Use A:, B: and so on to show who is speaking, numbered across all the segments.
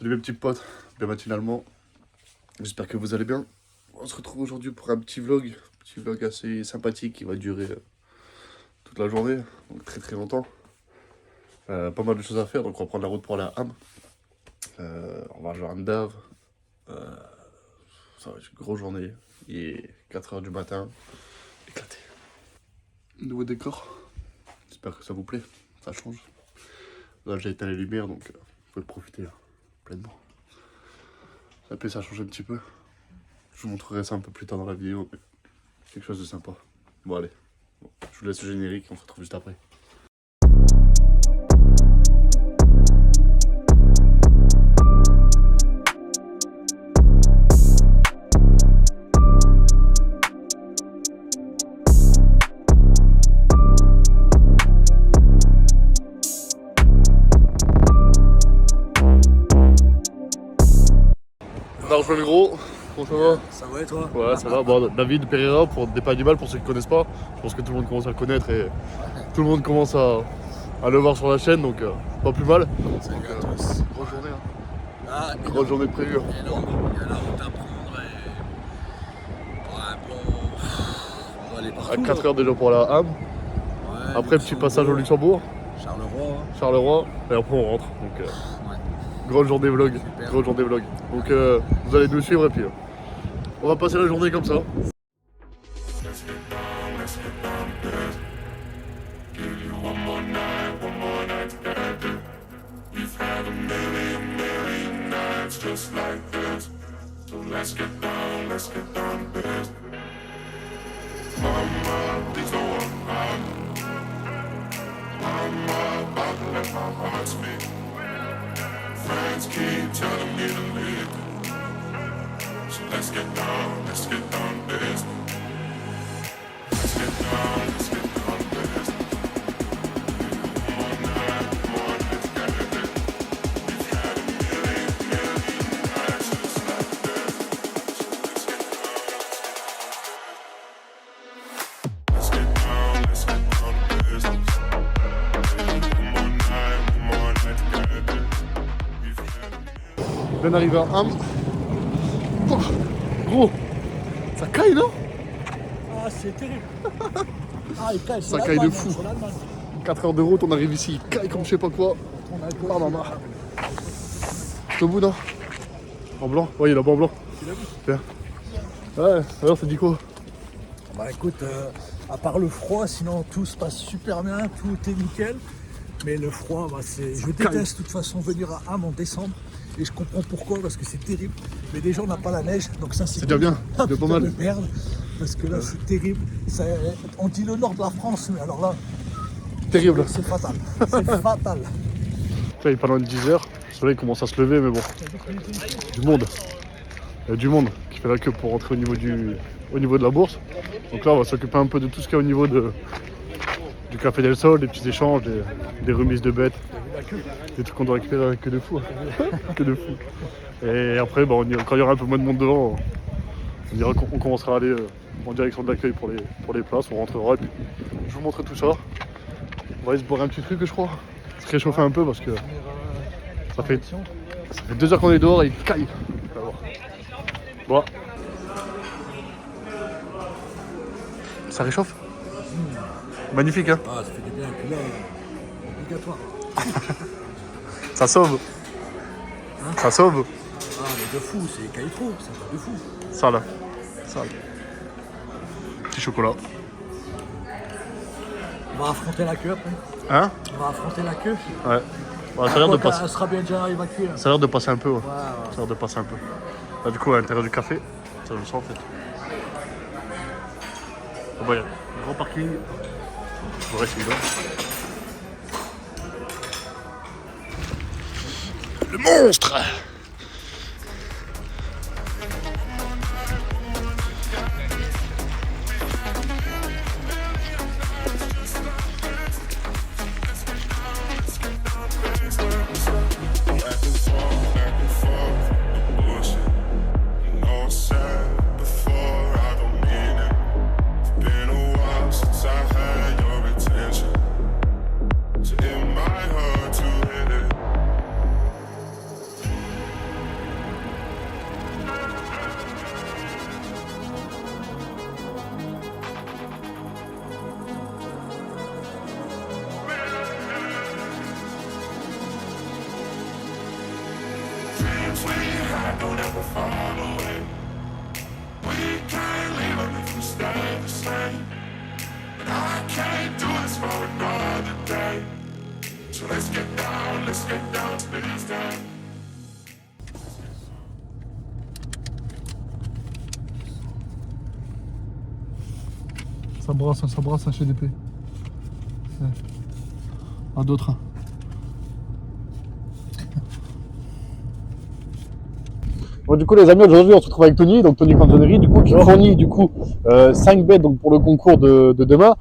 A: Salut mes petits potes, bien matinalement. J'espère que vous allez bien. On se retrouve aujourd'hui pour un petit vlog assez sympathique qui va durer toute la journée, donc très très longtemps. Pas mal de choses à faire, donc on va prendre la route pour aller à Ham. On va rejoindre Dave. Ça va être une grosse journée. Il est 4h du matin, éclaté. Nouveau décor, j'espère que ça vous plaît, ça change. Là j'ai éteint les lumières donc vous pouvez le profiter pleinement. Ça a changé un petit peu. Je vous montrerai ça un peu plus tard dans la vidéo, mais quelque chose de sympa. Bon allez, je vous laisse le générique, on se retrouve juste après. On a rejoint le gros, comment ça va?
B: Ça va et toi?
A: Ouais, ça va. Bon, David Pereira, pour Des Pas Animal, pour ceux qui ne connaissent pas, je pense que tout le monde commence à le connaître et tout le monde commence à le voir sur la chaîne, donc pas plus mal.
B: Salut à tous.
A: Grosse journée, hein.
B: Ah,
A: Grosse journée de prévue.
B: énorme. Il y a la route à prendre et pour un plan, on va aller
A: À
B: partout.
A: 4 heures déjà pour la Ham.
B: Ouais,
A: Après, petit passage au Luxembourg,
B: Charleroi.
A: Charleroi, et après on rentre. Donc,
B: Ouais.
A: grosse journée vlog.
B: Super.
A: Grosse journée vlog. Donc, vous allez nous suivre et puis on va passer la journée comme ça.
C: Just like this, so let's get down to this. Mama, please don't unhide. I'm about to let my heart speak. Friends keep telling me to leave, so let's get down to this. Let's get down to this. One night together. We've had a million nights just like this. Let's get down to business. One more night together. We've had a
A: Je viens d'arriver à Ham. Oh, gros, ça caille non?
B: Ah, c'est terrible. Ah, il caille.
A: Ça caille de fou. 4 heures de route, on arrive ici, il caille comme je sais pas quoi. Ah maman. Tout au bout non? En blanc? Ouais, il est là-bas en blanc. Bien. Ouais, alors ça dit quoi?
B: Bah écoute, à part le froid, sinon tout se passe super bien, tout est nickel. Mais le froid, bah, je déteste de toute façon venir à Ham en décembre. Et je comprends pourquoi, parce que c'est terrible. Mais déjà on n'a pas la neige, donc ça c'est
A: déjà bien, c'est déjà pas mal.
B: de merde, parce que là c'est terrible. On dit le nord de la France, mais alors là,
A: Terrible.
B: c'est fatal. C'est fatal.
A: Là, il est pas loin de 10 heures. Le soleil commence à se lever, mais bon. Du monde. Il y a du monde qui fait la queue pour rentrer au niveau de la bourse. Donc là, on va s'occuper un peu de tout ce qu'il y a au niveau du Café del Sol, des petits échanges, des remises de bêtes. Des trucs qu'on doit récupérer que de fou. Que de fou. Et après, bah, quand il y aura un peu moins de monde devant, on dira qu'on commencera à aller en direction de l'accueil pour les places. On rentrera et puis je vous montrerai tout ça. On va aller se boire un petit truc, je crois. Se réchauffer un peu parce que ça fait 2 heures qu'on est dehors et il caille. Bon. Ça réchauffe? Magnifique, hein?
B: Ah, ça fait du bien, et puis là, obligatoire.
A: Ça sauve. Ça sauve.
B: Ah, mais de fou, c'est caille trop, c'est un truc de fou.
A: Ça là. Ça là. Petit chocolat.
B: On va affronter la queue après.
A: Hein?
B: On va affronter la queue.
A: Ouais. Bah, ça a l'air de
B: Elle
A: passer.
B: sera bien déjà évacuée. Hein.
A: Ça a l'air de passer un peu, ouais.
B: Ouais,
A: Ça a l'air de passer un peu. Là, du coup, à l'intérieur du café, ça je le sens en fait. Ah bah, il y a un grand parking. Le reste, il est là. Le monstre!
C: moments we had don't ever fall away. We can't leave them if we stay the same. And I can't do this for another day. So let's get down to business.
A: Ça brasse un HDP. Ouais. Un d'autres. Bon, du coup les amis, aujourd'hui on se retrouve avec Tony, donc Tony Canzoneri, du coup qui fournit du coup 5 bêtes donc pour le concours de demain.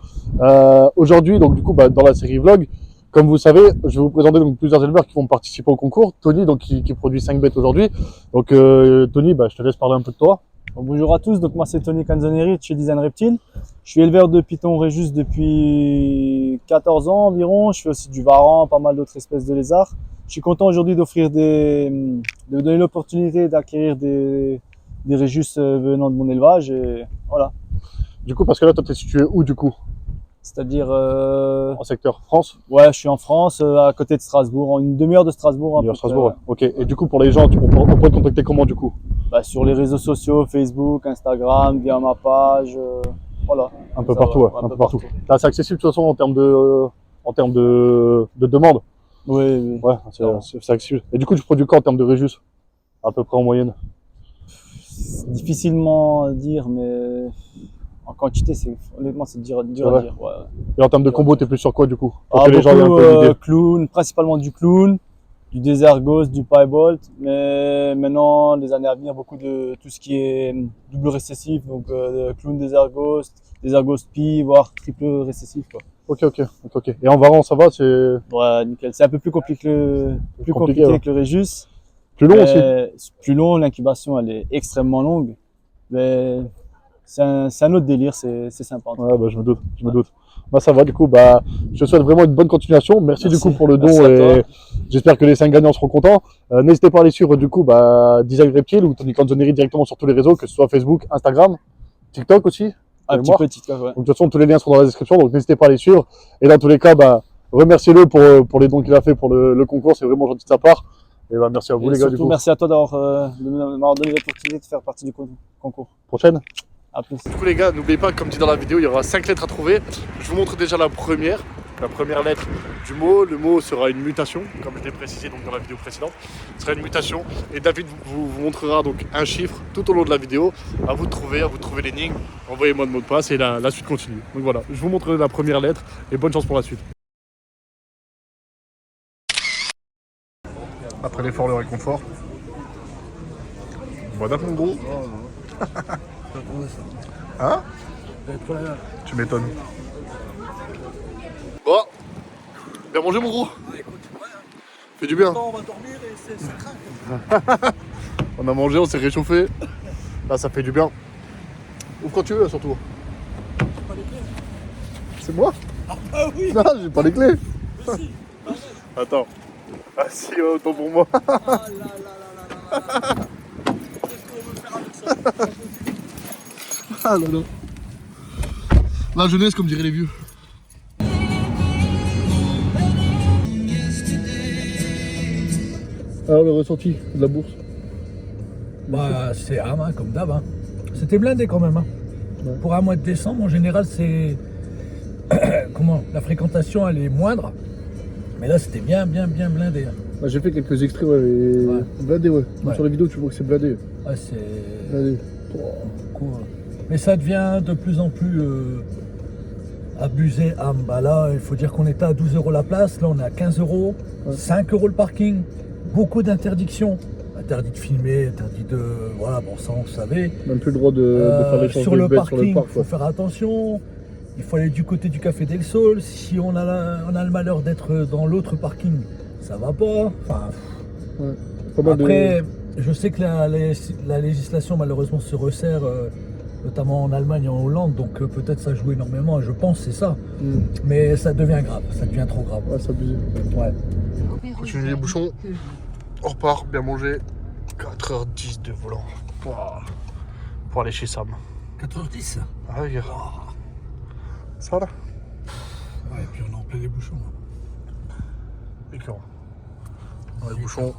A: Aujourd'hui donc du coup dans la série vlog, comme vous savez, je vais vous présenter donc plusieurs éleveurs qui vont participer au concours. Tony donc qui produit 5 bêtes aujourd'hui. Donc Tony, je te laisse parler un peu de toi.
D: Bonjour à tous, donc moi c'est Tony Canzoneri de chez Design Reptile. Je suis éleveur de python Régis depuis 14 ans environ. Je fais aussi du varan, pas mal d'autres espèces de lézards. Je suis content aujourd'hui de donner l'opportunité d'acquérir des Régis venant de mon élevage et voilà.
A: Du coup parce que là toi t'es situé où du coup?
D: C'est-à-dire
A: en secteur France?
D: Ouais, je suis en France, à côté de Strasbourg, en une demi-heure de Strasbourg.
A: Strasbourg, ouais. Ok. Et du coup pour les gens, on peut te contacter comment du coup?
D: Sur les réseaux sociaux, Facebook, Instagram, via ma page, voilà.
A: Un peu partout, ouais. Un peu partout. Là, c'est accessible de toute façon en termes de demande.
D: Oui.
A: Ouais, c'est accessible. Et du coup, tu produis quoi en termes de Régis? À peu près en moyenne?
D: Difficilement à dire, mais en quantité, honnêtement, c'est dur à dire. Ouais.
A: Et en termes de combo, t'es plus sur quoi du coup?
D: Pour que les gens aient un peu d'idée. Clown, principalement du clown, du Desert Ghost, du Piebolt, mais maintenant, les années à venir, beaucoup de tout ce qui est double récessif, donc clown Desert Ghost Pi, voire triple récessif, quoi.
A: Ok. Et en varan, ça va, c'est...
D: Ouais, nickel. C'est un peu plus compliqué que le Régis.
A: Plus long aussi.
D: Plus long, l'incubation, elle est extrêmement longue, mais c'est un autre délire, c'est sympa.
A: Ouais, je me doute. Ça va, du coup, je te souhaite vraiment une bonne continuation. Merci du coup pour le don et j'espère que les 5 gagnants seront contents. N'hésitez pas à aller suivre du coup Design Reptile ou Tony Canzoneri directement sur tous les réseaux, que ce soit Facebook, Instagram, TikTok aussi.
D: Un petit peu TikTok, ouais.
A: Donc, de toute façon, tous les liens seront dans la description, donc n'hésitez pas à les suivre. Et dans tous les cas, remerciez-le pour les dons qu'il a fait pour le concours, c'est vraiment gentil de sa part. Et merci à vous les gars du coup.
D: Merci à toi de m'avoir donné l'opportunité de faire partie du concours.
A: Prochaine.
D: À plus.
A: Du coup les gars, n'oubliez pas, comme dit dans la vidéo, il y aura 5 lettres à trouver. Je vous montre déjà la première lettre du mot. Le mot sera une mutation, comme je l'ai précisé donc dans la vidéo précédente. Ce sera une mutation et David vous montrera donc un chiffre tout au long de la vidéo. À vous de trouver l'énigme. Envoyez-moi le mot de passe et la suite continue. Donc voilà, je vous montre la première lettre et bonne chance pour la suite. Après l'effort, le réconfort. Voilà mon gros. Hein? Tu m'étonnes. Bon, bien mangé mon gros. Fait du bien.
B: On va dormir et c'est craque.
A: On a mangé, on s'est réchauffé. Là ça fait du bien. Ouvre quand tu veux surtout. C'est moi?
B: Ah bah oui.
A: Non, j'ai pas les clés.
B: Mais si.
A: Attends. Ah si, autant pour moi.
B: Ah là. Qu'est-ce qu'on veut faire avec ça?
A: Ah là là. La jeunesse comme diraient les vieux. Alors le ressenti de la bourse?
B: C'est âme, comme d'hab. Hein. C'était blindé quand même. Hein. Ouais. Pour un mois de décembre, en général, c'est... la fréquentation, elle est moindre. Mais là, c'était bien blindé. Hein.
A: J'ai fait quelques extraits, blindé, ouais. Sur la vidéo, tu vois que c'est blindé.
B: Ouais, c'est...
A: Blindé.
B: Cool. Mais ça devient de plus en plus abusé. Là, il faut dire qu'on était à 12 € la place. Là, on est à 15 €. Ouais. 5 € le parking. Beaucoup d'interdictions. Interdit de filmer, interdit de... Voilà, bon, ça, on savait.
A: Même plus le droit de faire l'échange
B: sur le parking,
A: sur le parc.
B: Il faut faire attention. Il faut aller du côté du Café Del Sol. Si on a le malheur d'être dans l'autre parking, ça va pas. Enfin, ouais. Après, je sais que la législation malheureusement se resserre, notamment en Allemagne et en Hollande, donc peut-être ça joue énormément, je pense c'est ça. Mais ça devient grave, ça devient trop grave.
A: Ouais, ça abuse.
B: Ouais.
A: Continue les bouchons, on repart, bien manger. 4h10 de volant pour aller chez Sam.
B: 4h10.
A: Ah oui, regarde. Ça là.
B: Ouais, et puis on est en plein les bouchons.
A: Écœurant. Les bouchons.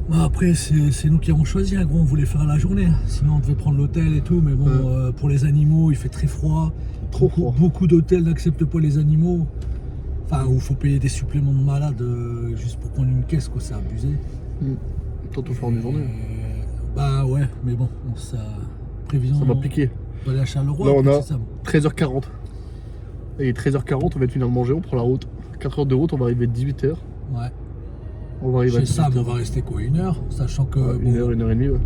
B: Bah après, c'est nous qui avons choisi, hein, gros, on voulait faire la journée. Sinon, on devait prendre l'hôtel et tout, mais bon, pour les animaux, il fait très froid.
A: Trop froid.
B: Beaucoup d'hôtels n'acceptent pas les animaux. Enfin, où il faut payer des suppléments de malade juste pour prendre une caisse, quoi, c'est abusé.
A: Toi, tout faire en une journée.
B: Bah ouais, mais bon, ça. Prévision.
A: Ça m'a piqué.
B: On va aller à Charleroi.
A: Là, on a
B: c'est ça.
A: 13h40. Et 13h40, on va finir de manger, on prend la route. 4 heures de route, on va arriver à 18h.
B: Ouais.
A: On va arriver à
B: Chez
A: 18h.
B: Sam, on va rester quoi, 1 heure, sachant que.
A: Ouais,
B: bon,
A: 1 heure, 1h30, ouais.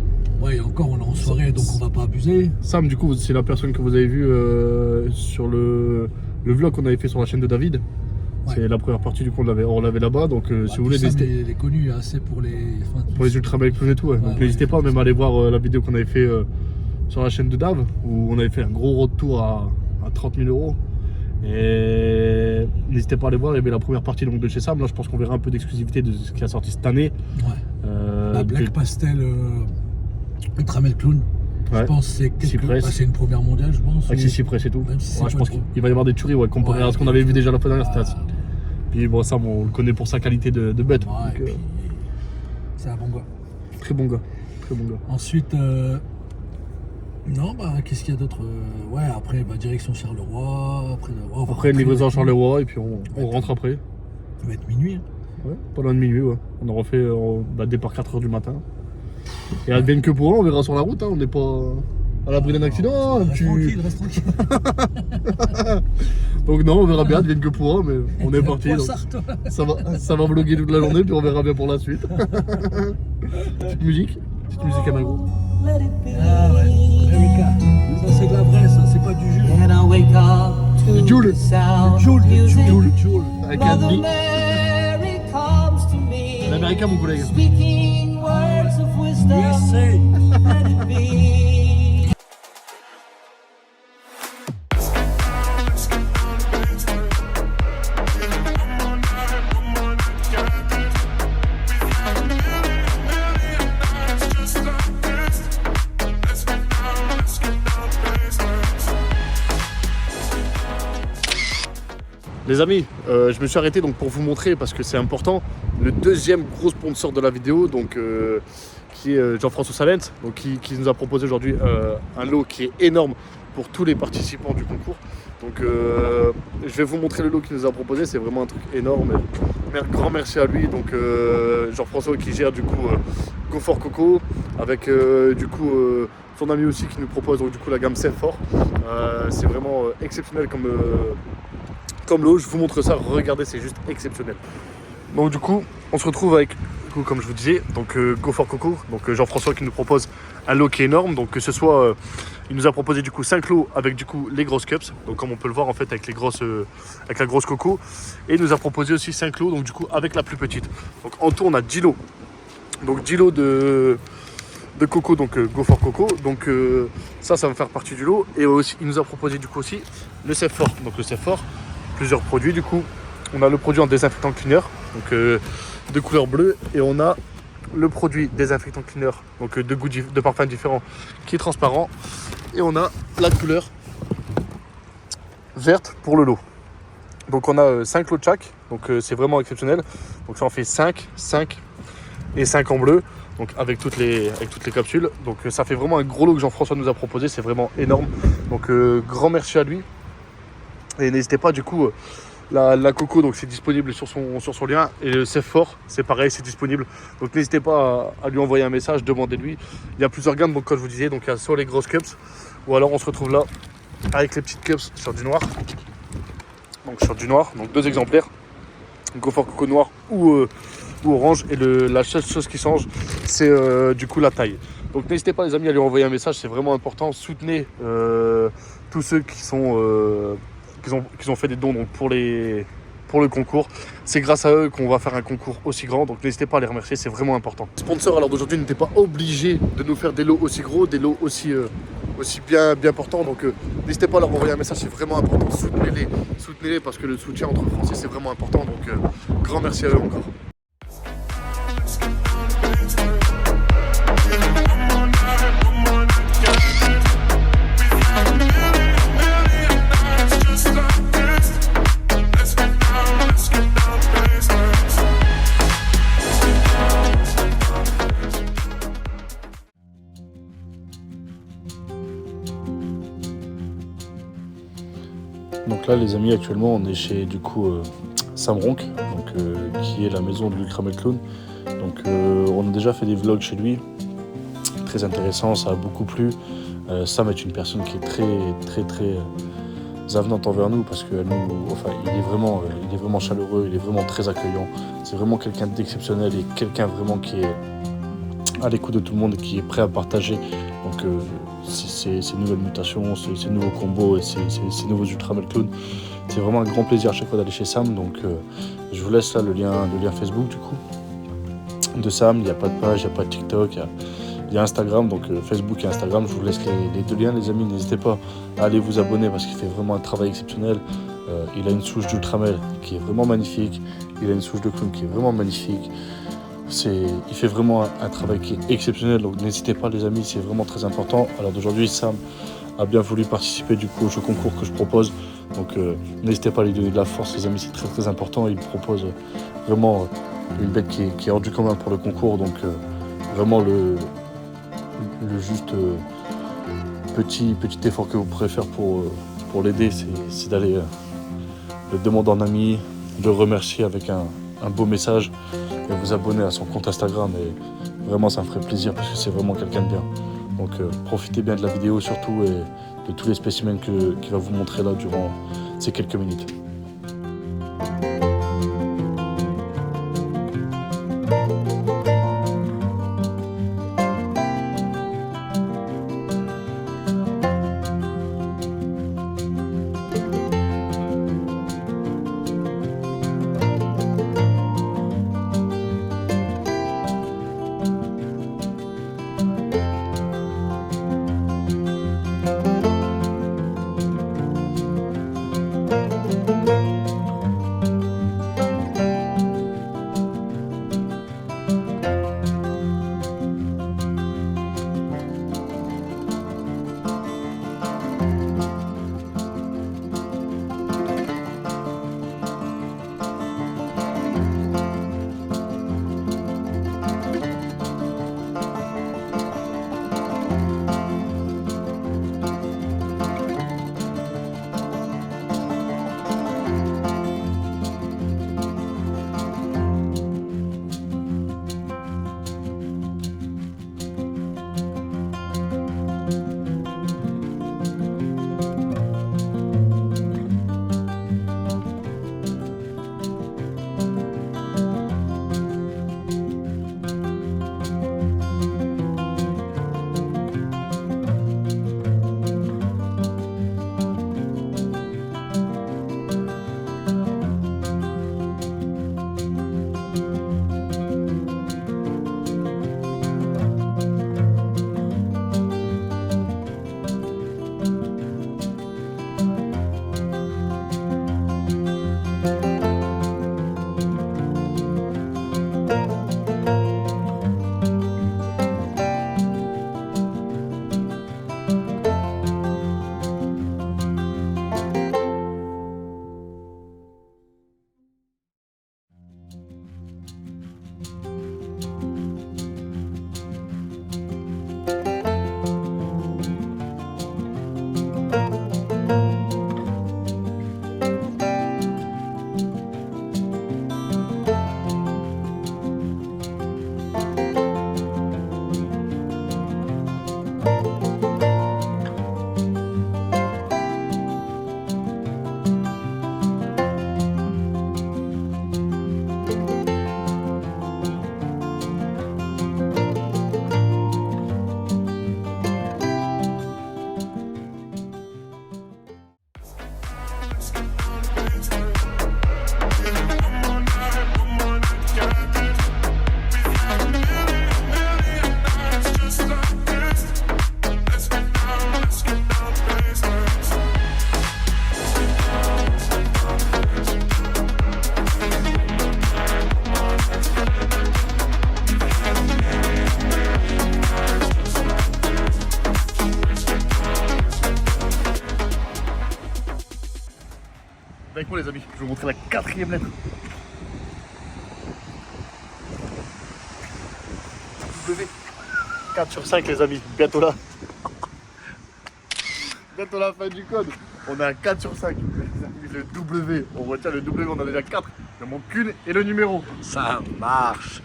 B: ouais, et encore, on est en soirée, donc on va pas abuser.
A: Sam, du coup, c'est la personne que vous avez vue sur le vlog qu'on avait fait sur la chaîne de David.
B: Ouais.
A: C'est la première partie du coup, on l'avait là-bas. Donc, si vous voulez,
B: Sam,
A: n'hésitez.
B: il est connu assez pour les. Enfin,
A: Pour les ultra belles clowns et tout, ouais. Donc,
B: ouais,
A: n'hésitez pas même à aller voir la vidéo qu'on avait fait sur la chaîne de Dave, où on avait fait un gros road tour à 30 000 €. Et n'hésitez pas à aller voir, il y avait la première partie donc, de chez Sam. Là, je pense qu'on verra un peu d'exclusivité de ce qui a sorti cette année.
B: Ouais. Black Pastel, Ultramel Clown.
A: Ouais.
B: Je pense que c'est une première mondiale, je pense.
A: Avec ses cyprès et tout.
B: Même si c'est
A: Ouais, je
B: pas
A: pense
B: trop.
A: qu'il va y avoir des tueries comparé à ce qu'on avait vu déjà la fois dernière. C'était assez. Puis bon, Sam, on le connaît pour sa qualité de bête.
B: Ouais,
A: Donc,
B: et puis, c'est un bon gars.
A: très bon gars. Très bon gars.
B: Ensuite, non, bah, qu'est-ce qu'il y a d'autre ouais, après, bah, direction Charleroi.
A: Après, livraison à Charleroi et puis on rentre après.
B: Ça va être minuit. Hein.
A: Ouais, pas loin de minuit, ouais. On a refait départ 4 h du matin. Et advienne que pourra, on verra sur la route, hein. On n'est pas à l'abri d'un accident. Hein.
B: Reste tranquille.
A: Donc non, on verra bien, advienne que pourra, mais on est parti. Donc,
B: Poissard, toi.
A: ça va vlogger toute la journée, puis on verra bien pour la suite. Petite musique à Magro.
B: Ah ouais, Erika. Ça c'est de la vraie, ça, c'est pas du jus.
E: And I wake up to
A: Du Joule.
E: the sound of
B: Joule,
E: music.
B: Joule.
A: Avec un
E: Mother
A: beat.
E: Mary comes to me,
A: L'américain, mon collègue.
E: speaking words of wisdom.
B: USA.
E: Let it be.
A: Les amis, je me suis arrêté donc pour vous montrer parce que c'est important le deuxième gros sponsor de la vidéo donc qui est Jean-François Salent donc qui nous a proposé aujourd'hui un lot qui est énorme pour tous les participants du concours. Donc je vais vous montrer le lot qu'il nous a proposé, c'est vraiment un truc énorme. Grand merci à lui donc Jean-François qui gère du coup Go for Coco avec du coup son ami aussi qui nous propose donc du coup la gamme Sephora. C'est vraiment exceptionnel comme lot, je vous montre ça, regardez, c'est juste exceptionnel. Donc du coup, on se retrouve avec, du coup, comme je vous disais, donc Go for Coco, donc Jean-François qui nous propose un lot qui est énorme, donc que ce soit, il nous a proposé du coup 5 lots avec du coup les grosses cups, donc comme on peut le voir en fait avec avec la grosse coco, et il nous a proposé aussi 5 lots, donc du coup avec la plus petite. Donc en tout on a 10 lots, donc 10 lots de coco, donc Go for Coco, donc ça va faire partie du lot, et aussi il nous a proposé du coup aussi le Sephora, donc le Sephora, plusieurs produits du coup. On a le produit en désinfectant cleaner, donc de couleur bleue, et on a le produit désinfectant cleaner, donc de goûts de parfums différents, qui est transparent, et on a la couleur verte pour le lot. Donc on a 5 lots de chaque, donc c'est vraiment exceptionnel. Donc ça en fait 5 et 5 en bleu, donc avec toutes les capsules. Donc ça fait vraiment un gros lot que Jean-François nous a proposé, c'est vraiment énorme. Donc grand merci à lui. Et n'hésitez pas du coup, la coco donc c'est disponible sur son lien, et le Sephora c'est pareil, c'est disponible. Donc n'hésitez pas à lui envoyer un message, demandez-lui. Il y a plusieurs gammes, donc comme je vous disais, donc il y a soit les grosses cups, ou alors on se retrouve là avec les petites cups sur du noir. Donc sur du noir, donc 2 exemplaires, Go for Coco noir ou orange, et la seule chose qui change c'est du coup la taille. Donc n'hésitez pas les amis à lui envoyer un message, c'est vraiment important. Soutenez tous ceux qui ont fait des dons donc, pour le concours. C'est grâce à eux qu'on va faire un concours aussi grand, donc n'hésitez pas à les remercier, c'est vraiment important. Les sponsors alors d'aujourd'hui n'étaient pas obligés de nous faire des lots aussi gros, des lots aussi bien portants, donc n'hésitez pas à leur envoyer un message, c'est vraiment important. Soutenez-les parce que le soutien entre Français c'est vraiment important, donc grand merci à eux encore. là les amis, actuellement on est chez du coup Sam Ronk, donc, qui est la maison de l'Ultramel Clown. Donc on a déjà fait des vlogs chez lui, très intéressant, ça a beaucoup plu. Sam est une personne qui est très avenante envers nous parce que il est vraiment chaleureux, il est vraiment très accueillant. C'est vraiment quelqu'un d'exceptionnel et quelqu'un vraiment qui est à l'écoute de tout le monde et qui est prêt à partager. Donc ces nouvelles mutations, ces nouveaux combos et ces nouveaux Ultramel Clown. C'est vraiment un grand plaisir à chaque fois d'aller chez Sam. Donc je vous laisse là le lien Facebook du coup de Sam. Il n'y a pas de page, il n'y a pas de TikTok, il y a Instagram, donc Facebook et Instagram. Je vous laisse les deux liens les amis. N'hésitez pas à aller vous abonner parce qu'il fait vraiment un travail exceptionnel. Il a une souche d'Ultramel qui est vraiment magnifique. Il a une souche de clown qui est vraiment magnifique. Il fait vraiment un travail qui est exceptionnel, donc n'hésitez pas les amis, c'est vraiment très important. Alors d'aujourd'hui, Sam a bien voulu participer du coup au jeu concours que je propose, donc n'hésitez pas à lui donner de la force les amis, c'est très important. Il propose vraiment une bête qui est hors du commun pour le concours, donc vraiment le juste petit effort que vous pourrez faire pour l'aider, c'est d'aller le demander en ami, le remercier avec un beau message et vous abonner à son compte Instagram, et vraiment ça me ferait plaisir parce que c'est vraiment quelqu'un de bien. Donc profitez bien de la vidéo surtout et de tous les spécimens qu'il va vous montrer là durant ces quelques minutes. Avec moi les amis, je vais vous montrer la 4e lettre. W. 4 sur 5 les amis, bientôt là. Bientôt la fin du code. On est à 4 sur 5 les amis. le W. On retient le W, on en a déjà 4. Il ne manque qu'une et le numéro.
B: Ça marche.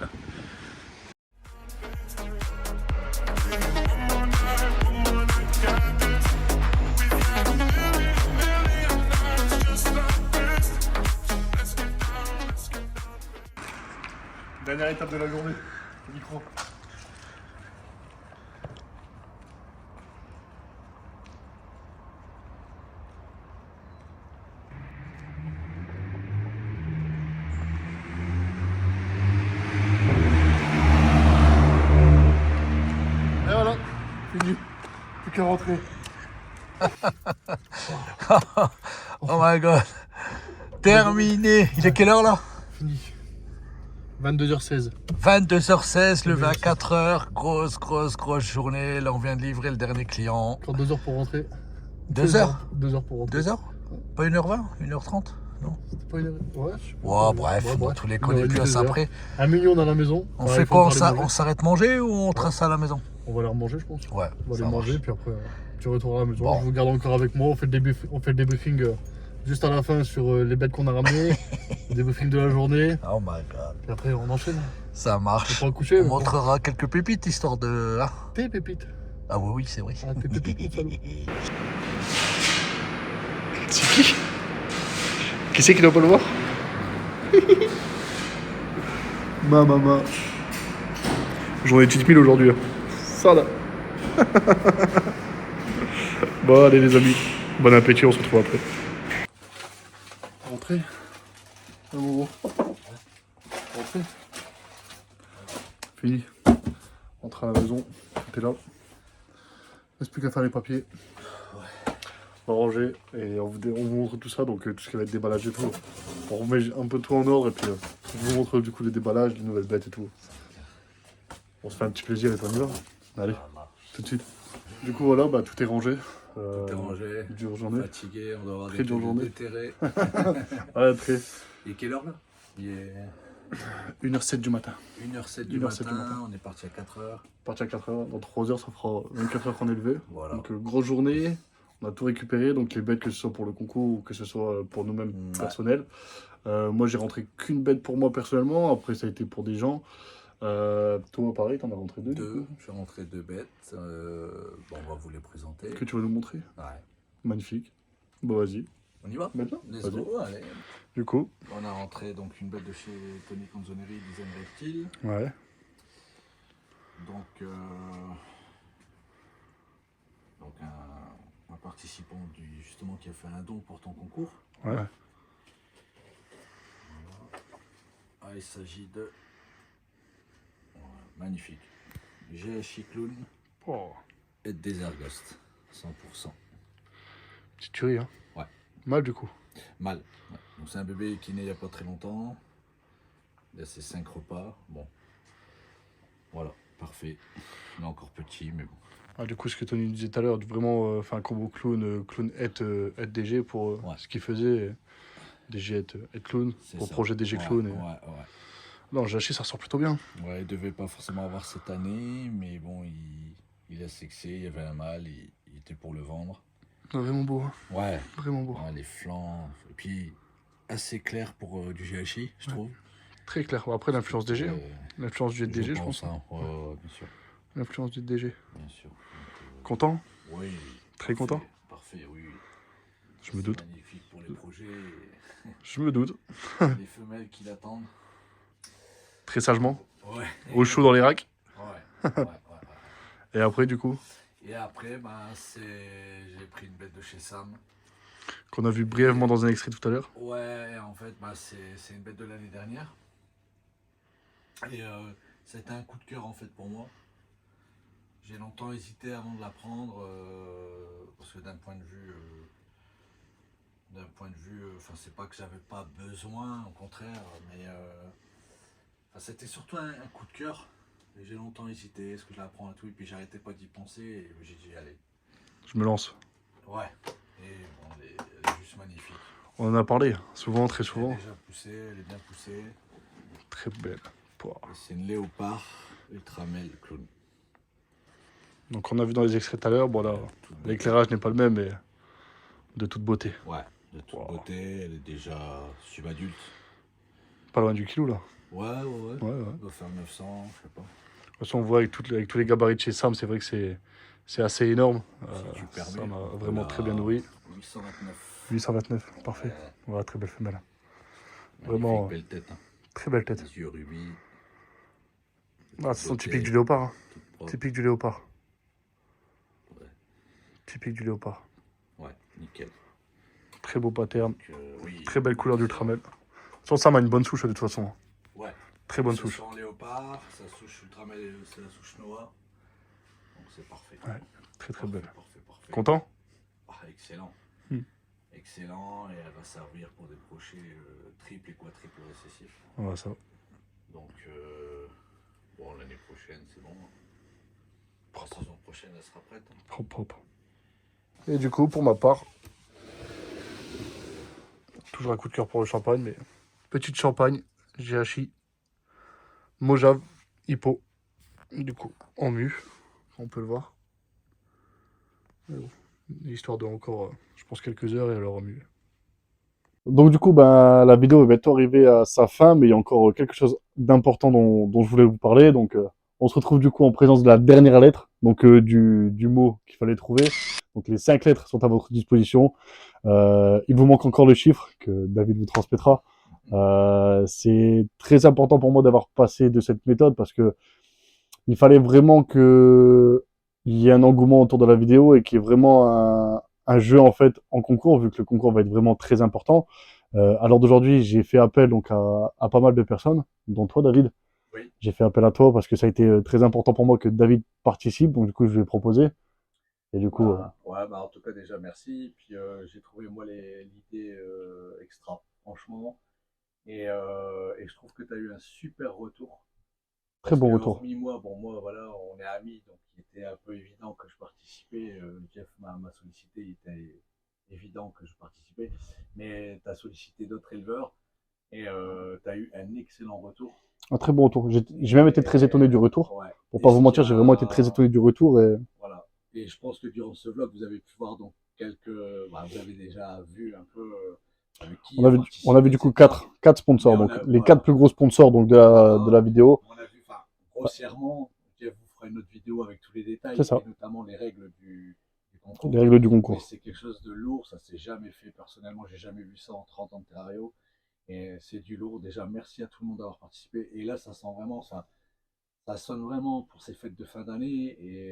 A: Dernière étape de la journée. Le micro. Et voilà, fini. Plus qu'à rentrer.
B: Oh my god. Terminé. Il est quelle heure là?
A: Fini. 22h16.
B: 22h16, levé à 4h. Grosse journée. Là, on vient de livrer le dernier client.
A: Encore 2 heures pour rentrer.
B: 2 heures?
A: 2 heures pour rentrer.
B: 2 heures? Pas 1h20? 1h30? Non?
A: C'était pas une heure. Ouais, je sais pas.
B: Ouais, bref, dans tous les cas, on est plus à ça après.
A: 1 million dans la maison.
B: On
A: Ouais,
B: fait
A: il faut
B: quoi?
A: encore les manger.
B: On s'arrête manger ou on trace ça à la maison?
A: On va les remanger, je pense.
B: Ouais,
A: On va
B: ça
A: les manger,
B: marche.
A: puis après, tu retournes à la maison.
B: Bon.
A: Je vous garde encore avec moi. On fait le débriefing juste à la fin sur les bêtes qu'on a ramenées. Le débriefing de la journée.
B: Oh my god.
A: Puis après, on enchaîne.
B: Ça marche.
A: On va coucher.
B: On montrera quelques pépites histoire de. Hein.
A: Tes pépites.
B: Ah oui, c'est vrai.
A: Ah, tes pépites, mon salaud. C'est qui? Qui c'est qui doit pas le voir? Maman. J'en ai 18 000 aujourd'hui. Hein. Ça là. Bon, allez les amis. Bon appétit, on se retrouve après. Rentrez. Un moment. Rentrez. Fini. Rentrez à la maison. Tout est là. Reste plus qu'à faire les papiers. On va ranger et on vous montre tout ça, donc tout ce qui va être déballage et tout. On remet un peu tout en ordre et puis on vous montre du coup les déballages, les nouvelles bêtes et tout. On se fait un petit plaisir et on y va. Allez, tout de suite. Du coup voilà, bah, tout est rangé.
B: Tout est rangé.
A: Dure journée.
B: Fatigué, on doit avoir
A: Très dure journée.
B: déterré.
A: Ouais, très.
B: Et quelle heure là? Il est
A: 1h07 du matin.
B: 1h07 du
A: 1h07
B: matin, on est parti à 4h.
A: Parti à 4h, dans 3 heures ça fera 24 heures qu'on est levé.
B: Voilà.
A: Donc grosse journée, on a tout récupéré, donc les bêtes que ce soit pour le concours ou que ce soit pour nous-mêmes
B: Ouais.
A: personnels. Moi j'ai rentré qu'une bête pour moi personnellement, après ça a été pour des gens. Toi pareil, t'en as rentré 2 du coup.
B: Je suis rentré 2 bêtes. Bon, on va vous les présenter.
A: Que tu vas nous montrer.
B: Ouais.
A: Magnifique. Bon vas-y,
B: On y va?
A: maintenant.
B: Let's
A: Vas-y.
B: go, allez.
A: Du coup,
B: On a rentré donc une bête de chez Tony Canzoneri, Design Reptile.
A: ouais.
B: Donc un participant justement qui a fait un don pour ton concours.
A: Ouais.
B: Ah, il s'agit de magnifique GHI Clown
A: Oh,
B: et Desert Ghost 100%.
A: petite tuerie hein.
B: Ouais.
A: Mal du coup.
B: Mal. Ouais. Donc c'est un bébé qui est né il n'y a pas très longtemps. Il a ses 5 repas. Bon. Voilà, parfait. Il est encore petit, mais bon.
A: Ah, du coup ce que Tony disait tout à l'heure, vraiment un combo clown aide DG pour
B: Ouais.
A: ce qu'il faisait. DG aide clown,
B: C'est
A: pour
B: ça.
A: projet DG
B: Ouais,
A: clown.
B: Ouais, ouais.
A: Non, GHI ça ressort plutôt bien.
B: Ouais, il devait pas forcément avoir cette année, mais bon, il a sexé, il y avait un mâle, il était pour le vendre.
A: Non, vraiment beau, hein.
B: Ouais,
A: Vraiment beau.
B: ouais, les flancs, et puis assez clair pour du GHI, je trouve.
A: Très clair. Bon, après l'influence DG, hein. L'influence du DG je pense.
B: Hein. Ouais, ouais, bien sûr,
A: L'influence du DG.
B: bien sûr.
A: Content?
B: Oui.
A: Très content?
B: Parfait, oui.
A: Je me
B: C'est
A: doute.
B: magnifique pour les projets,
A: Je me doute.
B: les femelles qui l'attendent.
A: Très sagement.
B: Ouais.
A: Au chaud dans les racks.
B: Ouais.
A: Et après du coup,
B: Et après, ben, j'ai pris une bête de chez Sam.
A: qu'on a vu brièvement dans un extrait tout à l'heure.
B: Ouais, en fait, bah, c'est une bête de l'année dernière. Et c'était un coup de cœur en fait pour moi. J'ai longtemps hésité avant de la prendre parce que d'un point de vue, enfin c'est pas que j'avais pas besoin, au contraire, mais c'était surtout un coup de cœur. Et j'ai longtemps hésité, est-ce que je la prends et tout, et puis j'arrêtais pas d'y penser et j'ai dit allez.
A: Je me lance.
B: Ouais. Et bon, elle est juste magnifique.
A: On en a parlé, souvent, très
B: Elle
A: souvent.
B: est déjà poussée, elle est bien poussée.
A: Très belle. Pouah.
B: Et c'est une léopard ultramel clown.
A: Donc on a vu dans les extraits tout à l'heure, bon là,
B: Toute belle.
A: l'éclairage n'est pas le même, mais de toute beauté.
B: Ouais,
F: De toute
A: Wow.
F: beauté, elle est déjà subadulte.
A: Pas loin du kilo là.
F: Ouais.
A: Ouais, ouais.
F: Elle doit faire 900, je sais pas.
A: De toute façon, on voit avec tous les gabarits de chez Sam, c'est vrai que c'est assez énorme.
F: Si tu permets.
A: Sam a
F: on
A: vraiment
F: l'a
A: très bien nourri.
F: 829.
A: 829, parfait.
F: Ouais.
A: Voilà, très belle femelle.
F: Magnifique,
A: Vraiment,
F: belle tête. Hein.
A: très belle tête.
F: Les yeux rubis.
A: Ah, ce sont
F: Beauté,
A: typiques du léopard. Hein.
F: toute propre.
A: Typique du léopard.
F: Ouais.
A: Typique du léopard.
F: Ouais, nickel.
A: Très beau pattern.
F: Donc, oui.
A: Très belle couleur d'ultramel. De toute façon, Sam a une bonne souche de toute façon.
F: Ouais.
A: Très bonne
F: Ça
A: souche.
F: sent léopard, sa souche ultramel, c'est la souche noire. Donc c'est parfait.
A: Ouais, très très belle.
F: Parfait.
A: Content?
F: Ah, excellent.
A: Hmm.
F: Excellent, et elle va servir pour des crochets triple et quadruple récessifs.
A: Voilà ça.
F: Donc, bon, l'année prochaine, c'est bon. La
A: Propre.
F: saison prochaine, elle sera prête. Hein.
A: Propre, propre. Et du coup, pour ma part, toujours un coup de cœur pour le champagne, mais petite champagne, GHI, Mojave, Hippo. Du coup, en mu, on peut le voir. Mais bon, histoire de encore, je pense, quelques heures et alors en mu. Donc du coup, ben, la vidéo est bientôt arrivée à sa fin, mais il y a encore quelque chose d'important dont je voulais vous parler. Donc on se retrouve du coup en présence de la dernière lettre, donc du mot qu'il fallait trouver. Donc les 5 lettres sont à votre disposition. Il vous manque encore le chiffre que David vous transmettra. C'est très important pour moi d'avoir passé de cette méthode parce que il fallait vraiment que il y ait un engouement autour de la vidéo et qu'il y ait vraiment un jeu en fait en concours, vu que le concours va être vraiment très important. À l'heure d'aujourd'hui, j'ai fait appel donc à pas mal de personnes, dont toi, David.
F: Oui.
A: J'ai fait appel à toi parce que ça a été très important pour moi que David participe, donc du coup, je lui ai proposé. Et du coup,
F: Ouais, bah en tout cas, déjà, merci. Puis j'ai trouvé, moi, l'idée extra, franchement. Et je trouve que tu as eu un super retour.
A: très
F: Parce
A: bon
F: que,
A: retour.
F: hormis moi, bon, moi, voilà, on est amis, donc il était un peu évident que je participais. Jeff m'a sollicité, il était évident que je participais. Mais tu as sollicité d'autres éleveurs et tu as eu un excellent retour.
A: Un très bon retour. J'ai même été très étonné du retour.
F: Ouais.
A: Pour
F: Et
A: pas vous
F: ce
A: mentir,
F: qui
A: j'ai vraiment été très étonné du retour. Et
F: Voilà. Et je pense que durant ce vlog, vous avez pu voir donc quelques. Bah, vous avez déjà vu un peu qui
A: on a vu
F: participé,
A: du coup
F: etc.
A: quatre sponsors,
F: Mais on
A: donc
F: a-
A: les
F: voilà.
A: 4 plus gros sponsors donc de la vidéo.
F: On a vu, enfin, grossièrement, Jeff vous fera une autre vidéo avec tous les détails,
A: C'est ça.
F: et notamment les règles du concours.
A: Les règles du
F: Mais
A: concours.
F: c'est quelque chose de lourd, ça s'est jamais fait personnellement, j'ai jamais vu ça en 30 ans de terrario. Et c'est du lourd. Déjà, merci à tout le monde d'avoir participé. Et là, ça sent vraiment, ça sonne vraiment pour ces fêtes de fin d'année et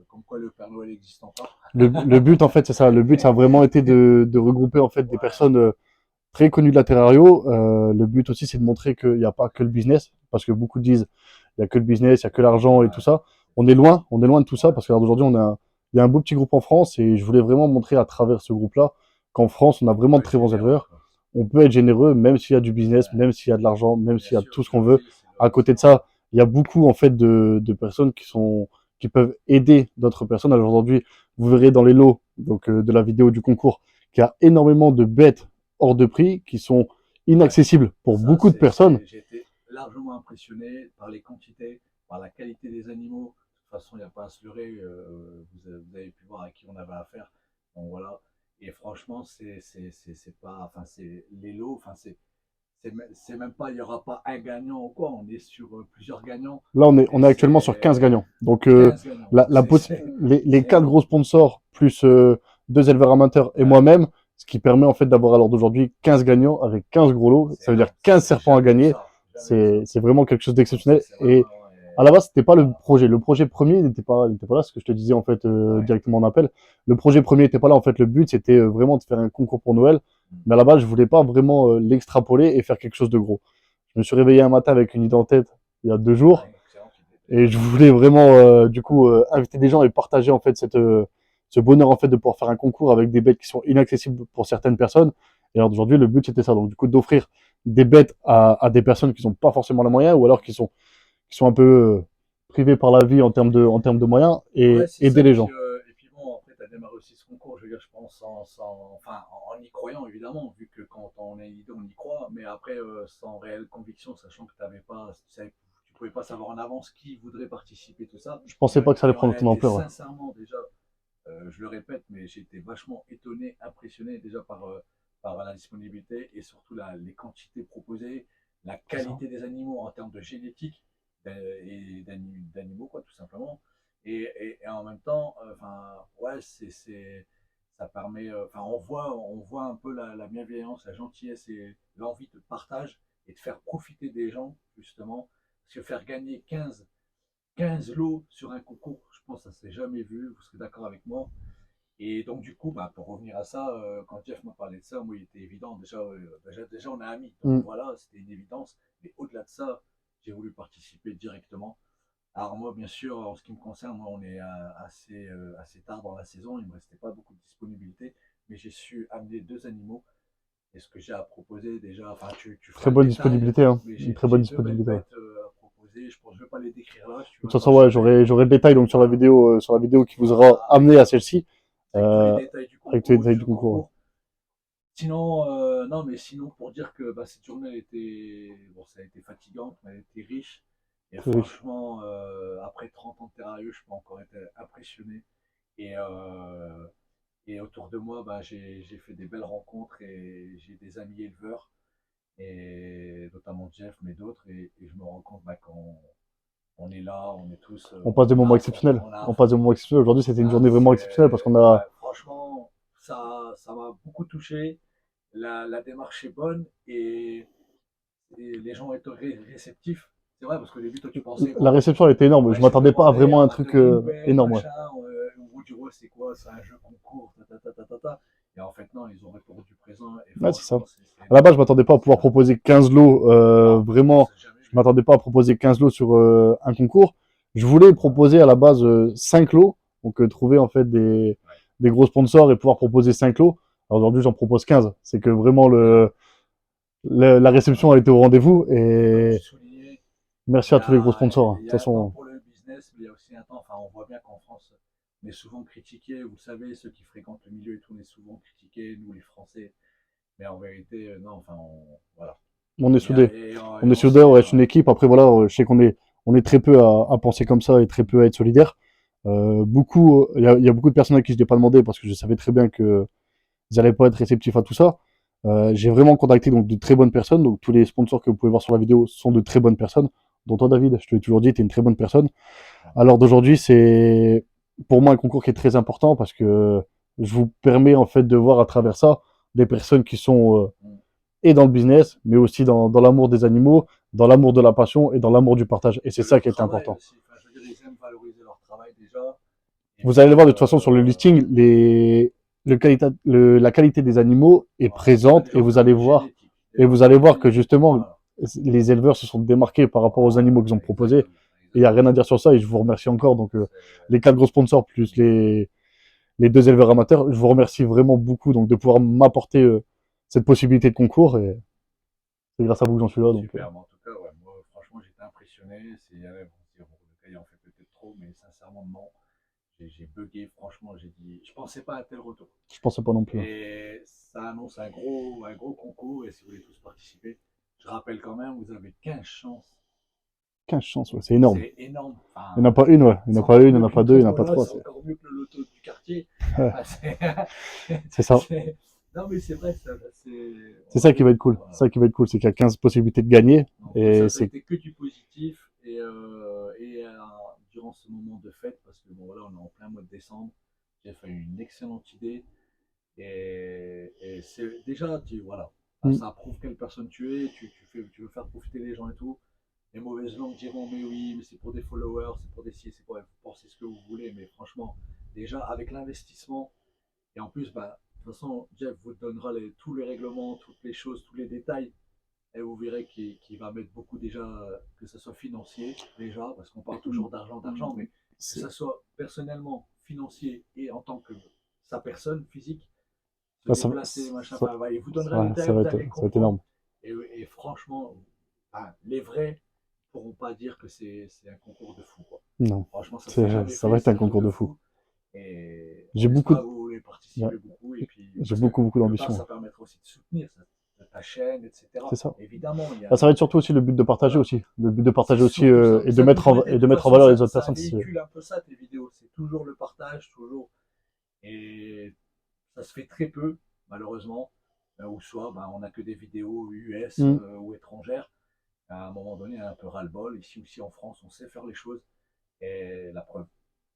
F: comme quoi le Père Noël existe encore.
A: Le but, en fait, c'est ça. Le but, ça a vraiment été de regrouper en fait des personnes très connues de la terrario. Le but aussi, c'est de montrer qu'il n'y a pas que le business, parce que beaucoup disent il n'y a que le business, il n'y a que l'argent et tout ça. On est loin de tout ça, parce qu'aujourd'hui, il y a un beau petit groupe en France et je voulais vraiment montrer à travers ce groupe-là qu'en France, on a vraiment de très bons éleveurs. On peut être généreux, même s'il y a du business, même s'il y a de l'argent, même s'il y a tout ce qu'on veut. À côté de ça, il y a beaucoup en fait de personnes qui peuvent aider d'autres personnes. Alors aujourd'hui, vous verrez dans les lots donc de la vidéo du concours qu'il y a énormément de bêtes hors de prix qui sont inaccessibles pour beaucoup de personnes.
F: J'ai été largement impressionné par les quantités, par la qualité des animaux. De toute façon, il n'y a pas à se leurrer. Vous avez pu voir à qui on avait affaire. Donc voilà. Et franchement, c'est pas, enfin c'est les lots, enfin c'est même pas, il n'y aura pas un gagnant ou quoi. On est sur plusieurs gagnants.
A: Là, on est actuellement sur 15 gagnants. Donc
F: 15 gagnants.
A: les 4 gros sponsors plus 2 éleveurs amateurs et moi-même, ce qui permet en fait d'avoir à l'heure d'aujourd'hui 15 gagnants avec 15 gros lots. Ça veut dire 15 serpents à gagner. C'est vraiment quelque chose d'exceptionnel. Et à la base, c'était pas le projet. Le projet premier n'était pas là, ce que je te disais en fait directement en appel. Le projet premier n'était pas là. En fait, le but c'était vraiment de faire un concours pour Noël. Mais à la base, je voulais pas vraiment l'extrapoler et faire quelque chose de gros. Je me suis réveillé un matin avec une idée en tête il y a 2 jours et je voulais vraiment du coup inviter des gens et partager en fait ce bonheur en fait de pouvoir faire un concours avec des bêtes qui sont inaccessibles pour certaines personnes. Et alors aujourd'hui, le but c'était ça, donc du coup d'offrir des bêtes à des personnes qui n'ont pas forcément les moyens ou alors qui sont un peu privées par la vie en termes de moyens et
F: Ouais, c'est
A: aider
F: ça.
A: les gens.
F: Et puis bon, après, tu as démarré aussi ce concours, je veux dire, je pense, enfin, en y croyant, évidemment, vu que quand on a une idée, on y croit, mais après, sans réelle conviction, sachant que tu pouvais pas savoir en avance qui voudrait participer, tout ça.
A: Je pensais pas que ça allait
F: Et on
A: prendre
F: a
A: autant
F: été
A: d'ampleur. Ouais.
F: sincèrement, déjà, je le répète, mais j'ai été vachement étonné, impressionné déjà par la disponibilité et surtout les quantités proposées, la qualité des animaux en termes de génétique et d'animaux, quoi, tout simplement. Et en même temps, enfin, ouais, ça permet, enfin, on voit un peu la bienveillance, la gentillesse et l'envie de partage et de faire profiter des gens, justement. Parce que faire gagner 15 lots sur un concours, je pense que ça s'est jamais vu, vous serez d'accord avec moi. Et donc, du coup, bah, pour revenir à ça, quand Jeff m'a parlé de ça, moi, il était évident. Déjà, on est amis. Donc,
A: Mm.
F: voilà, c'était une évidence. Mais au-delà de ça, j'ai voulu participer directement. Alors, moi, bien sûr, en ce qui me concerne, moi, on est assez tard dans la saison. Il ne me restait pas beaucoup de disponibilité. Mais j'ai su amener 2 animaux. Et ce que j'ai à proposer, déjà, enfin, tu feras
A: Très
F: le
A: bonne
F: détail,
A: disponibilité, hein.
F: mais
A: Une très bonne
F: j'ai 2 belles
A: disponibilité. Ouais.
F: bêtes à proposer. Je pense que je ne vais pas les décrire là. Si tu
A: De
F: veux,
A: toute
F: attends,
A: façon,
F: je
A: ouais,
F: te mets
A: j'aurai le détail donc
F: voilà,
A: sur la vidéo qui vous aura amené à celle-ci,
F: avec tous les
A: euh,
F: détails du
A: avec tous les
F: concours,
A: détails
F: du
A: du
F: jeu
A: concours. Ouais.
F: concours. Sinon, non, mais sinon, pour dire que bah, cette journée, elle était, bon, ça a été fatigante, mais elle était riche. Et
A: Très riche.
F: franchement, après 30 ans de terrarieux, je peux encore être impressionné. Et, euh, et autour de moi, bah, j'ai fait des belles rencontres et j'ai des amis éleveurs, et notamment Jeff, mais d'autres. Et je me rends compte bah, qu'on on est là, on est tous,
A: On passe des
F: on
A: moments
F: a à fond,
A: exceptionnels.
F: on a à
A: On passe
F: fond.
A: des moments exceptionnels. Aujourd'hui, c'était une
F: Ah,
A: journée vraiment exceptionnelle parce qu'on a.
F: ouais, franchement, ça m'a beaucoup touché. La démarche est bonne et les gens étaient réceptifs. C'est vrai, parce qu'au début, toi, tu pensais,
A: La
F: bon,
A: réception, elle était énorme.
F: ouais,
A: Je
F: j'ai
A: m'attendais pas à
F: demandé,
A: vraiment un
F: on a
A: truc
F: donné une bête,
A: énorme. Ouais.
F: machin, on vous dit, ouais, c'est quoi, c'est un jeu concours, ta. Et en fait, non, ils ont répondu présent et
A: Ouais, c'est ça.
F: franchement, c'est
A: À la base,
F: énorme.
A: je m'attendais pas à
F: C'est
A: pouvoir
F: énorme.
A: proposer 15 lots.
F: Non,
A: Vraiment,
F: c'est jamais
A: je
F: vu.
A: m'attendais pas à proposer 15 lots sur un concours. Je voulais proposer à la base 5 lots. Donc, trouver en fait
F: Ouais.
A: des gros sponsors et pouvoir proposer 5 lots. Alors aujourd'hui, j'en propose 15. C'est que vraiment la réception a été au rendez-vous.
F: Comme
A: Et
F: tu soulignais,
A: merci à tous les gros sponsors. Hein. De
F: il y
A: toute
F: a un temps
A: façon,
F: pour le business, mais il y a aussi un temps, enfin, on voit bien qu'en France, on est souvent critiqué, vous le savez, ceux qui fréquentent le milieu et tout, on est souvent critiqués, nous les Français. Mais en vérité, non, enfin, voilà.
A: on est soudés.
F: Et
A: On est
F: on
A: soudés, on
F: sait,
A: reste une équipe. Après, voilà, je sais on est très peu à penser comme ça et très peu à être solidaire. Il y a beaucoup de personnes à qui je n'ai pas demandé parce que je savais très bien qu'ils n'allaient pas être réceptifs à tout ça. J'ai vraiment contacté donc de très bonnes personnes. Donc tous les sponsors que vous pouvez voir sur la vidéo sont de très bonnes personnes. Dont toi, David, je te l'ai toujours dit, tu es une très bonne personne. Alors d'aujourd'hui, c'est pour moi un concours qui est très important parce que je vous permets en fait de voir à travers ça des personnes qui sont et dans le business, mais aussi dans l'amour des animaux, dans l'amour de la passion et dans l'amour du partage. Et c'est
F: de
A: ça
F: leur
A: qui est
F: travail
A: important.
F: aussi. Enfin, je veux dire, ils aiment valoriser leur travail déjà. Et
A: Vous allez le
F: puis,
A: voir de toute façon sur le listing, la qualité des animaux est
F: voilà. On a
A: présente
F: déjà en termes de génétique.
A: et
F: Déjà en
A: vous allez
F: termes de
A: voir que
F: génétique,
A: justement
F: voilà.
A: les éleveurs se sont démarqués par rapport aux animaux qu'ils ont proposés.
F: Exactement.
A: Et il n'y a rien
F: Exactement.
A: à dire sur ça et je vous remercie encore. Donc
F: C'est-
A: les 4 gros sponsors plus les 2 éleveurs amateurs, je vous remercie vraiment beaucoup donc de pouvoir m'apporter cette possibilité de concours et c'est grâce à vous que j'en suis là. Donc
F: Super, mais en tout cas, ouais, moi, franchement, j'étais impressionné. C'est, ouais, bon, se dire, bon, le gars, il en fait peut-être trop, mais sincèrement, non. J'ai bugué, franchement, j'ai dit, je pensais pas à un tel retour.
A: je pensais pas non plus. Hein.
F: Et ça annonce un gros concours, et si vous voulez tous participer, je rappelle quand même, vous avez 15 chances.
A: 15 chances, ouais, c'est énorme.
F: C'est énorme.
A: Il n'y en a
F: Enfin,
A: pas une, ouais. Il n'y
F: c'est
A: en a pas
F: encore
A: une, il n'y en
F: mieux
A: a
F: que
A: pas
F: le
A: deux, il n'y en a pas
F: tombola,
A: trois.
F: c'est encore mieux que le loto du quartier.
A: Ouais,
F: Ah,
A: c'est ça.
F: Non, mais c'est vrai,
A: C'est ça qui va être cool.
F: voilà.
A: C'est ça qui va être cool, c'est qu'il y a 15 possibilités de gagner.
F: Donc,
A: Et
F: ça a
A: c'est
F: été que du positif. Durant ce moment de fête, parce que bon, voilà, on est en plein mois de décembre, j'ai fait une excellente idée. Et c'est déjà, voilà, ça prouve quelle personne tu es, tu veux faire profiter les gens et tout. Les mauvaises langues diront, mais oui, mais c'est pour des followers, c'est pour des ci, c'est pour penser ce que vous voulez. Mais franchement, déjà, avec l'investissement, et en plus, bah, de toute façon, Jeff vous donnera tous les règlements, toutes les choses, tous les détails. Et vous verrez qu'il va mettre beaucoup déjà, que ce soit financier, déjà, parce qu'on parle toujours d'argent, mais que
A: c'est-
F: ce soit personnellement, financier et en tant que sa personne physique, se
A: ah,
F: déplacer, machin, enfin, voilà, il vous donnera le détail,
A: ça
F: vous allez
A: va être
F: comprendre.
A: énorme.
F: Et franchement, enfin, les vrais ne pourront pas dire que c'est un concours de fou, quoi.
A: Non,
F: Franchement, ça s'est jamais
A: ça va
F: fait,
A: être
F: c'est
A: un
F: un truc
A: concours
F: de
A: de fou.
F: fou. Et
A: J'ai
F: on
A: beaucoup,
F: espère que vous voulez
A: ouais,
F: participer beaucoup. Et puis,
A: j'ai
F: parce que
A: beaucoup
F: quelque part,
A: d'ambition.
F: ça permettra aussi de soutenir ta chaîne,
A: C'est
F: etc.
A: ça.
F: Évidemment, il y
A: Bah, ça
F: a,
A: va être surtout aussi le but de partager
F: voilà,
A: aussi. Le but de
F: c'est
A: partager aussi
F: surtout ça.
A: et
F: Ça a toujours été.
A: et
F: De
A: de
F: toute
A: mettre en
F: façon,
A: valeur les autres
F: ça
A: personnes.
F: véhicule un peu ça, tes vidéos. C'est toujours le partage, toujours. Et ça se fait très peu, malheureusement. ou soit on n'a que des vidéos US ou étrangères. À un moment donné, un peu ras-le-bol. Ici aussi en France, on sait faire les choses. Et la preuve.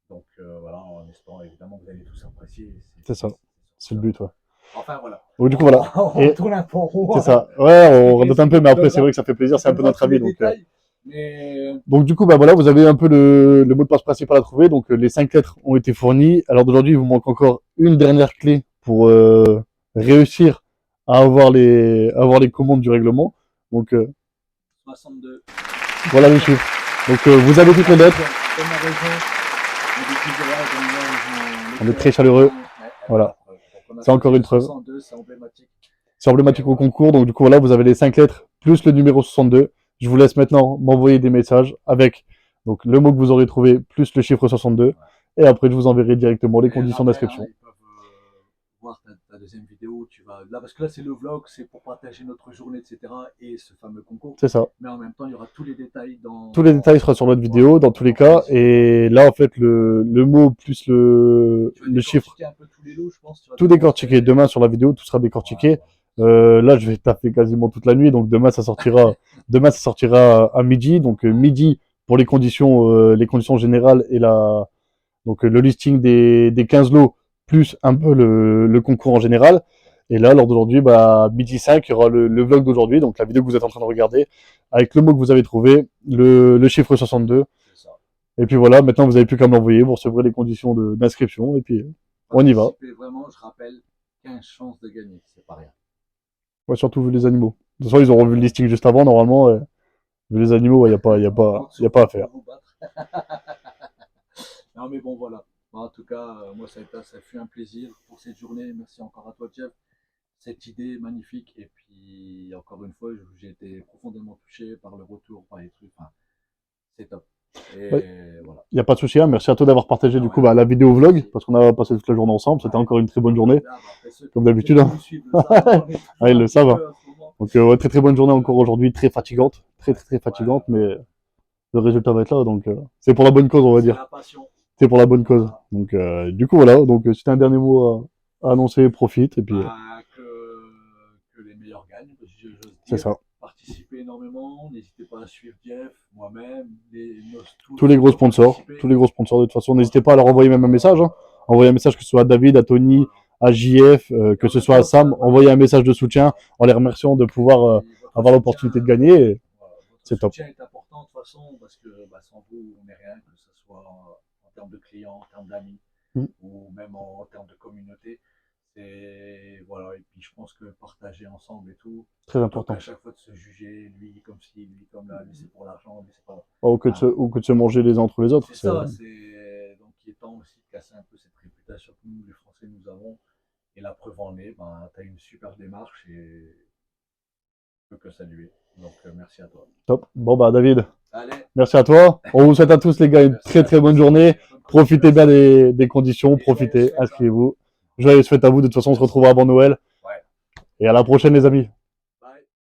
F: Donc voilà, en espérant évidemment que vous allez tous apprécier.
A: C'est ça. C'est le but, ouais.
F: Enfin voilà.
A: Donc, du coup, voilà.
F: On tourne un peu en rond.
A: C'est ça. Ouais, on radote un peu, mais après, c'est vrai que ça fait plaisir, c'est un peu notre avis. Donc du coup, bah voilà, vous avez un peu le mot de passe principal à trouver. Donc les 5 lettres ont été fournies. Alors d'aujourd'hui, il vous manque encore une dernière clé pour réussir à avoir les commandes du règlement. Donc
F: 62.
A: voilà les chiffres. Donc vous avez toutes les lettres. On est très chaleureux. Voilà. C'est encore une preuve.
F: 62, c'est emblématique.
A: C'est emblématique au concours. Donc du coup, voilà, vous avez les 5 lettres plus le numéro 62. Je vous laisse maintenant m'envoyer des messages avec donc, le mot que vous aurez trouvé plus le chiffre 62. Et après, je vous enverrai directement les conditions d'inscription.
F: Ils peuvent voir ta deuxième vidéo. Tu vas là, parce que là, c'est le vlog, c'est pour partager notre journée, etc. Et ce fameux concours.
A: C'est ça.
F: Mais en même temps, il y aura tous les détails dans.
A: Tous les détails seront sur notre vidéo, dans tous les cas. Et là, en fait, le mot plus le chiffre.
F: Un peu tous les lots, je pense,
A: tout décortiqué. Demain, sur la vidéo, tout sera décortiqué. Là, je vais taper quasiment toute la nuit. Donc, demain, ça sortira à midi. Donc, midi pour les conditions générales et donc, le listing des 15 lots, plus un peu le concours en général. Et là, lors d'aujourd'hui, midi 5, il y aura le vlog d'aujourd'hui, donc la vidéo que vous êtes en train de regarder, avec le mot que vous avez trouvé, le chiffre 62. Et puis voilà, maintenant vous n'avez plus qu'à me l'envoyer, vous recevrez les conditions d'inscription, et puis on y va.
F: Vraiment, je rappelle, 15 chances de gagner, c'est pas rien.
A: Ouais, surtout vu les animaux. De toute façon, ils auront vu le listing juste avant, normalement. Vu les animaux, il n'y a pas à faire.
F: Non, mais bon, voilà. En tout cas, moi, ça fut un plaisir pour cette journée. Merci encore à toi, Jeff. Cette idée magnifique. Et puis, encore une fois, j'ai été profondément touché par le retour, par les trucs. Enfin, c'est top. Et voilà.
A: Il n'y a pas de souci. Hein. Merci à toi d'avoir partagé du coup la vidéo vlog, parce qu'on a passé toute la journée ensemble. C'était encore une très bonne journée. Comme d'habitude. Hein. Ah, ils le savent. Hein. Donc, très très bonne journée encore aujourd'hui. Très fatigante. Très fatigante, mais le résultat va être là. Donc, c'est pour la bonne cause, on va dire. C'est pour la bonne cause. Donc, du coup, voilà. Donc, si tu as un dernier mot à annoncer, profite. Et puis,
F: que les meilleurs gagnent.
A: C'est ça.
F: Participez énormément. N'hésitez pas à suivre Jeff, moi-même,
A: tous les gros sponsors. Tous les gros sponsors, de toute façon. N'hésitez pas à leur envoyer même un message. Hein. Envoyez un message, que ce soit à David, à Tony, à JF, que ce soit à Sam. Envoyez un message de soutien en les remerciant de pouvoir avoir l'opportunité de gagner. C'est top.
F: Le soutien est important de toute façon, parce que sans vous, on n'est rien, que ce soit en termes de clients, en termes d'amis, ou même en termes de communauté. Voilà, et puis je pense que partager ensemble et tout,
A: très important.
F: À chaque fois de se juger, lui comme ci, lui comme là, lui c'est pour l'argent, lui c'est pas.
A: Ou que de se manger les uns entre les autres.
F: C'est ça, donc il est temps aussi de casser un peu cette réputation que nous, les Français, nous avons. Et la preuve en est, tu as une super démarche et je peux que saluer. Donc merci à toi.
A: Top. Bon David,
F: allez.
A: Merci à toi. On vous souhaite à tous les gars une très bonne journée. Profitez bien des conditions, profitez, inscrivez-vous. Joyeuses fêtes à vous, de toute façon on se retrouvera avant Noël. Et à la prochaine les amis.